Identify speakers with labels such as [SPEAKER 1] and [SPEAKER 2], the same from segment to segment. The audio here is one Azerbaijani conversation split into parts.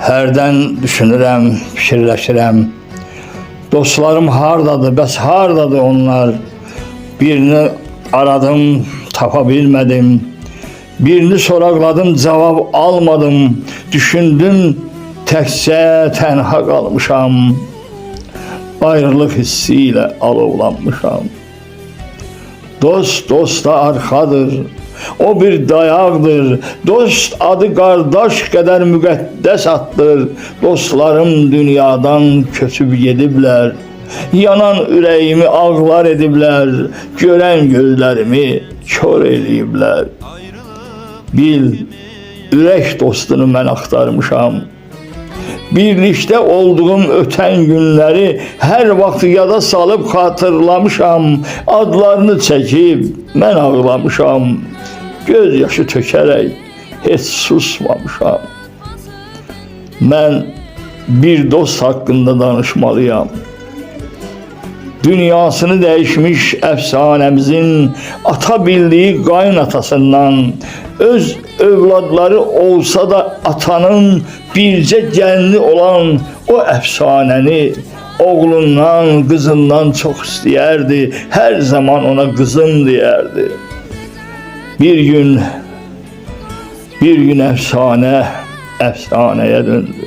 [SPEAKER 1] Hərdən düşünürəm, fikirləşirəm. Dostlarım hardadır, bəs hardadır onlar? Birini aradım, tapa bilmədim. Birini soraqladım, cavab almadım. Düşündüm, təkcə tənha qalmışam. Ayrılıq hissi ilə alovlanmışam. Dost dosta arxadır, o bir dayaqdır. Dost adı qardaş qədər müqəddəs addır. Dostlarım dünyadan köçüb gediblər. Yanan ürəyimi ağlar ediblər. Görən gözlərimi kör eləyiblər. Bil, ürək dostunu mən axtarmışam. Birlikdə olduğum ötən günləri hər vaxt yada salıb xatırlamışam. Adlarını çəkib mən ağlamışam. Göz yaşı tökərək heç susmamışam. Mən bir dost haqqında danışmalıyam. Dünyasını dəyişmiş əfsanəmizin ata bildiyi qaynatasından, öz övladları olsa da atanın bircə gəlini olan o əfsanəni oğlundan, qızından çox istəyərdi. Hər zaman ona qızım deyərdi. Bir gün əfsanəyə döndü.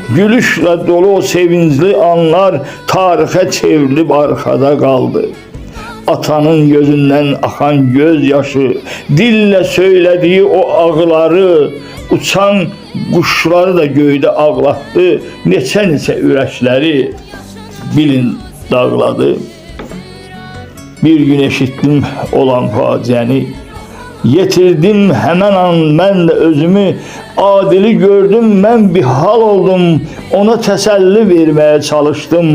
[SPEAKER 1] Gülüşlə dolu o sevincli anlar tarixə çevrilib arxada qaldı. Atanın gözündən axan göz yaşı, dillə söylədiyi o ağları, uçan quşları da göydə ağlatdı. Neçə ürəkləri bilin dağladı. Bir gün eşitdim olan faciəni. Yetirdim həmən an mən də özümü, adili gördüm, mən bir hal oldum, ona təsəlli verməyə çalışdım.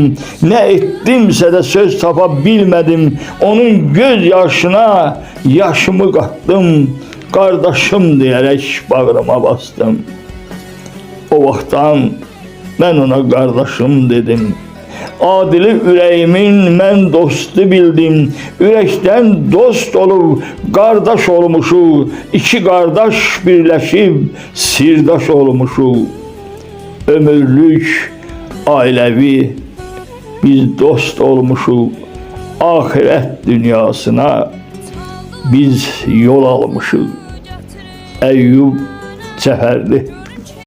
[SPEAKER 1] Nə etdimsə də söz tapa bilmədim, onun göz yaşına yaşımı qatdım, qardaşım deyərək bağrıma bastım. O vaxtdan mən ona qardaşım dedim. Adili ürəyimin mən dostu bildim. Ürəkdən dost olub, qardaş olmuşuq. İki qardaş birləşib, sirdaş olmuşuq. Ömürlük, ailəvi biz dost olmuşuq. Ahirət dünyasına biz yol almışıq. Əyyub Cəfərli.